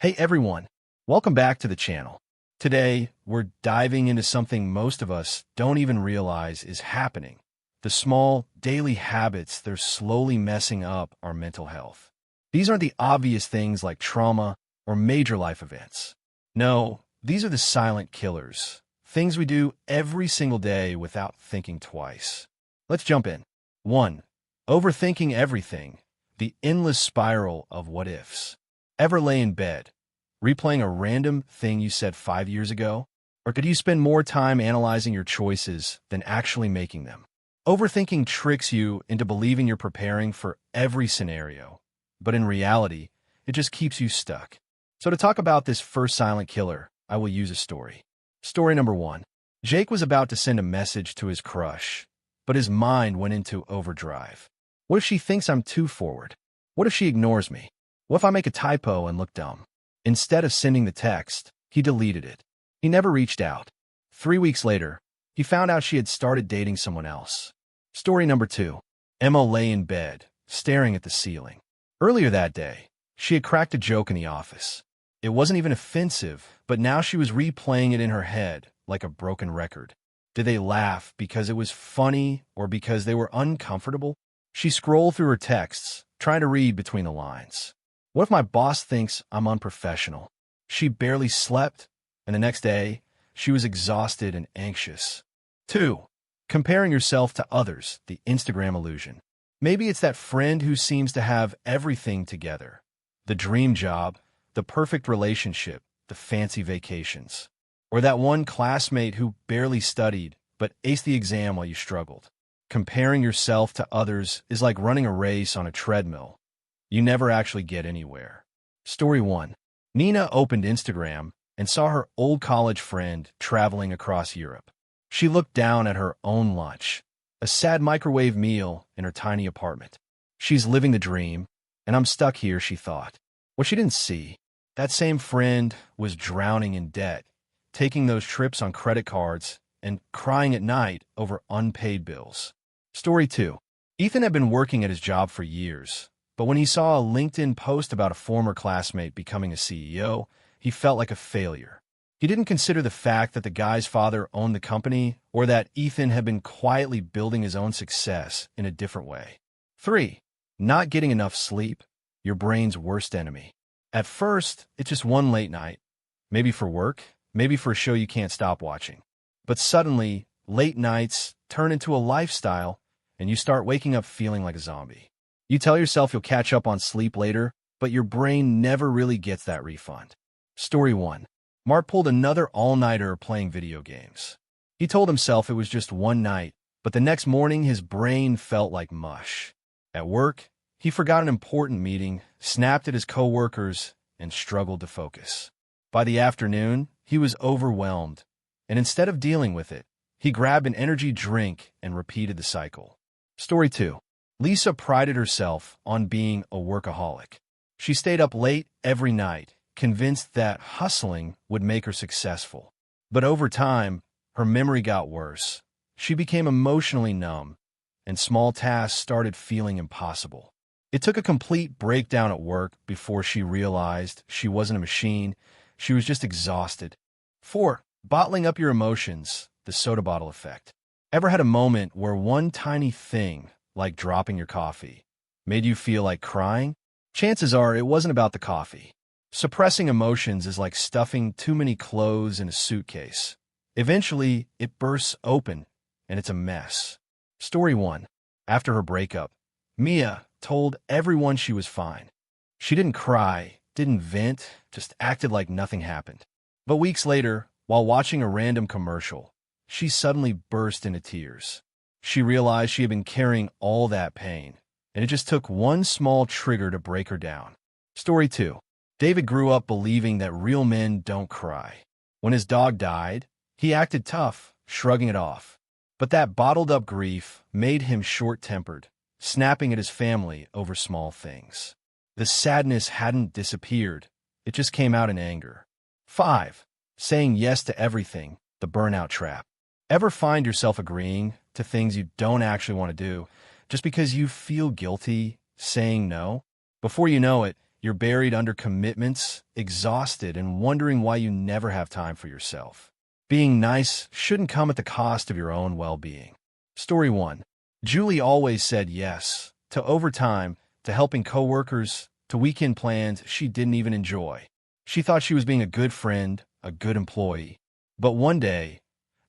Hey everyone, welcome back to the channel. Today, we're diving into something most of us don't even realize is happening. The small, daily habits that are slowly messing up our mental health. These aren't the obvious things like trauma or major life events. No, these are the silent killers. Things we do every single day without thinking twice. Let's jump in. 1. Overthinking everything. The endless spiral of what-ifs. Ever lay in bed, replaying a random thing you said 5 years ago? Or could you spend more time analyzing your choices than actually making them? Overthinking tricks you into believing you're preparing for every scenario, but in reality, it just keeps you stuck. So to talk about this first silent killer, I will use a story. Story number 1. Jake was about to send a message to his crush, but his mind went into overdrive. What if she thinks I'm too forward? What if she ignores me? What if I make a typo and look dumb? Instead of sending the text, he deleted it. He never reached out. 3 weeks later, he found out she had started dating someone else. Story number 2. Emma lay in bed, staring at the ceiling. Earlier that day, she had cracked a joke in the office. It wasn't even offensive, but now she was replaying it in her head like a broken record. Did they laugh because it was funny or because they were uncomfortable? She scrolled through her texts, trying to read between the lines. What if my boss thinks I'm unprofessional? She barely slept, and the next day, she was exhausted and anxious. 2. Comparing yourself to others, the Instagram illusion. Maybe it's that friend who seems to have everything together. The dream job, the perfect relationship, the fancy vacations. Or that one classmate who barely studied but aced the exam while you struggled. Comparing yourself to others is like running a race on a treadmill. You never actually get anywhere. Story 1. Nina opened Instagram and saw her old college friend traveling across Europe. She looked down at her own lunch, a sad microwave meal in her tiny apartment. She's living the dream, and I'm stuck here, she thought. What she didn't see, that same friend was drowning in debt, taking those trips on credit cards, and crying at night over unpaid bills. Story 2. Ethan had been working at his job for years, but when he saw a LinkedIn post about a former classmate becoming a CEO, he felt like a failure. He didn't consider the fact that the guy's father owned the company or that Ethan had been quietly building his own success in a different way. 3. Not getting enough sleep, your brain's worst enemy. At first, it's just one late night, maybe for work, maybe for a show you can't stop watching. But suddenly, late nights turn into a lifestyle, and you start waking up feeling like a zombie. You tell yourself you'll catch up on sleep later, but your brain never really gets that refund. Story 1. Mark pulled another all-nighter playing video games. He told himself it was just one night, but the next morning his brain felt like mush. At work, he forgot an important meeting, snapped at his coworkers, and struggled to focus. By the afternoon, he was overwhelmed, and instead of dealing with it, he grabbed an energy drink and repeated the cycle. Story 2. Lisa prided herself on being a workaholic. She stayed up late every night, convinced that hustling would make her successful. But over time, her memory got worse. She became emotionally numb, and small tasks started feeling impossible. It took a complete breakdown at work before she realized she wasn't a machine, she was just exhausted. 4. Bottling up your emotions, the soda bottle effect. Ever had a moment where one tiny thing, like dropping your coffee, made you feel like crying? Chances are it wasn't about the coffee. Suppressing emotions is like stuffing too many clothes in a suitcase. Eventually, it bursts open, and it's a mess. Story 1. After her breakup, Mia told everyone she was fine. She didn't cry, didn't vent, just acted like nothing happened. But weeks later, while watching a random commercial, she suddenly burst into tears. She realized she had been carrying all that pain, and it just took one small trigger to break her down. Story 2. David grew up believing that real men don't cry. When his dog died, he acted tough, shrugging it off. But that bottled-up grief made him short-tempered, snapping at his family over small things. The sadness hadn't disappeared. It just came out in anger. 5. Saying yes to everything, the burnout trap. Ever find yourself agreeing to things you don't actually want to do just because you feel guilty saying no? Before you know it, You're buried under commitments, exhausted, and wondering why you never have time for yourself. Being nice shouldn't come at the cost of your own well-being. Story 1. Julie always said yes to overtime, to helping coworkers, to weekend plans she didn't even enjoy. She thought she was being a good friend, a good employee. But one day,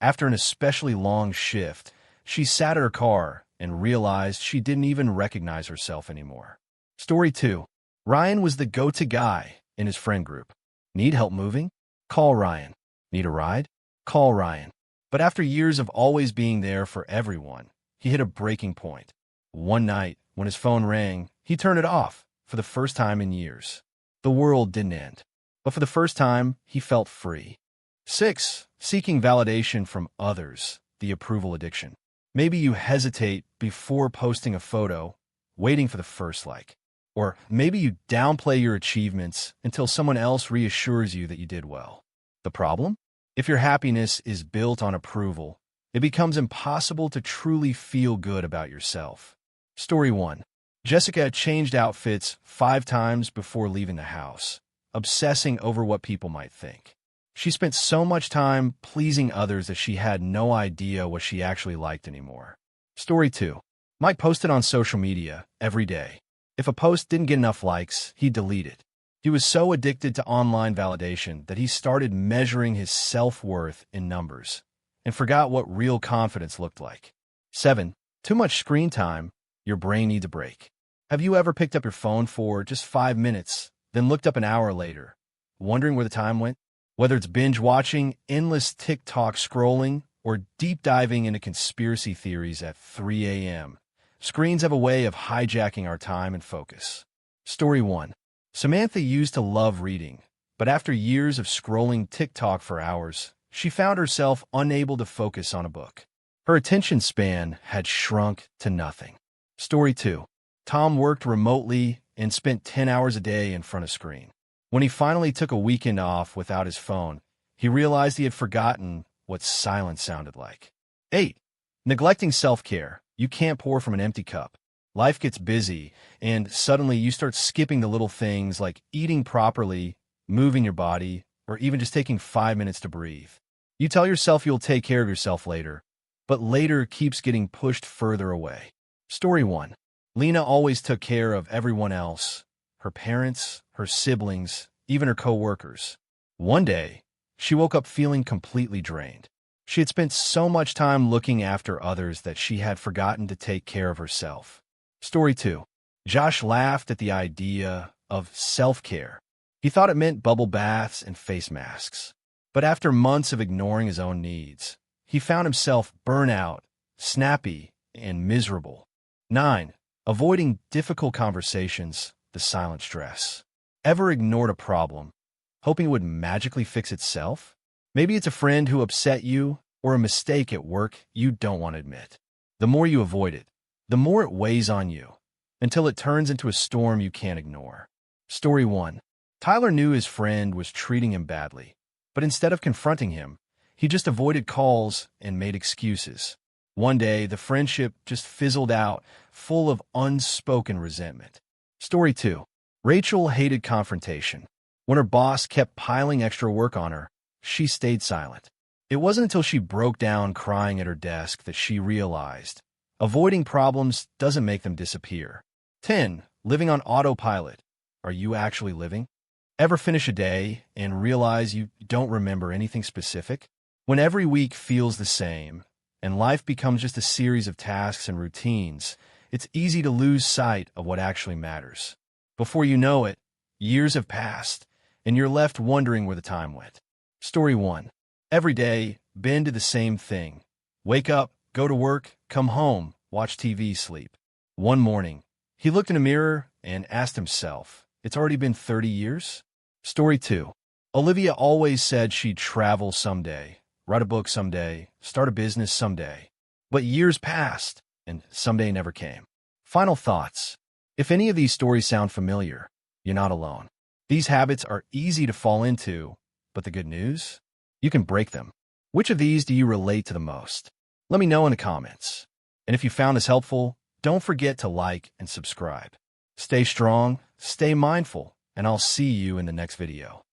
after an especially long shift, she sat at her car and realized she didn't even recognize herself anymore. Story 2. Ryan was the go-to guy in his friend group. Need help moving? Call Ryan. Need a ride? Call Ryan. But after years of always being there for everyone, he hit a breaking point. One night, when his phone rang, he turned it off for the first time in years. The world didn't end, but for the first time, he felt free. 6. Seeking validation from others, the approval addiction. Maybe you hesitate before posting a photo, waiting for the first like. Or maybe you downplay your achievements until someone else reassures you that you did well. The problem? If your happiness is built on approval, it becomes impossible to truly feel good about yourself. Story 1. Jessica changed outfits 5 times before leaving the house, obsessing over what people might think. She spent so much time pleasing others that she had no idea what she actually liked anymore. Story 2. Mike posted on social media every day. If a post didn't get enough likes, he'd delete it. He was so addicted to online validation that he started measuring his self-worth in numbers and forgot what real confidence looked like. 7. Too much screen time, your brain needs a break. Have you ever picked up your phone for just 5 minutes, then looked up an hour later, wondering where the time went? Whether it's binge watching, endless TikTok scrolling, or deep diving into conspiracy theories at 3 a.m., screens have a way of hijacking our time and focus. Story 1. Samantha used to love reading, but after years of scrolling TikTok for hours, she found herself unable to focus on a book. Her attention span had shrunk to nothing. Story 2. Tom worked remotely and spent 10 hours a day in front of a screen. When he finally took a weekend off without his phone, he realized he had forgotten what silence sounded like. 8. Neglecting self-care. You can't pour from an empty cup. Life gets busy, and suddenly you start skipping the little things like eating properly, moving your body, or even just taking 5 minutes to breathe. You tell yourself you'll take care of yourself later, but later keeps getting pushed further away. Story 1. Lena always took care of everyone else, her parents, her siblings, even her co-workers. One day, she woke up feeling completely drained. She had spent so much time looking after others that she had forgotten to take care of herself. Story 2. Josh laughed at the idea of self-care. He thought it meant bubble baths and face masks. But after months of ignoring his own needs, he found himself burnout, snappy, and miserable. 9. Avoiding difficult conversations, the silent stress. Ever ignored a problem, hoping it would magically fix itself? Maybe it's a friend who upset you or a mistake at work you don't want to admit. The more you avoid it, the more it weighs on you, until it turns into a storm you can't ignore. Story 1. Tyler knew his friend was treating him badly, but instead of confronting him, he just avoided calls and made excuses. One day, the friendship just fizzled out, full of unspoken resentment. Story 2. Rachel hated confrontation. When her boss kept piling extra work on her, she stayed silent. It wasn't until she broke down crying at her desk that she realized avoiding problems doesn't make them disappear. 10. Living on autopilot. Are you actually living? Ever finish a day and realize you don't remember anything specific? When every week feels the same, and life becomes just a series of tasks and routines, it's easy to lose sight of what actually matters. Before you know it, years have passed, and you're left wondering where the time went. Story 1. Every day, Ben did the same thing. Wake up, go to work, come home, watch TV, sleep. One morning, he looked in a mirror and asked himself, it's already been 30 years? Story 2. Olivia always said she'd travel someday, write a book someday, start a business someday. But years passed, and someday never came. Final thoughts. If any of these stories sound familiar, you're not alone. These habits are easy to fall into, but the good news? You can break them. Which of these do you relate to the most? Let me know in the comments. And if you found this helpful, don't forget to like and subscribe. Stay strong, stay mindful, and I'll see you in the next video.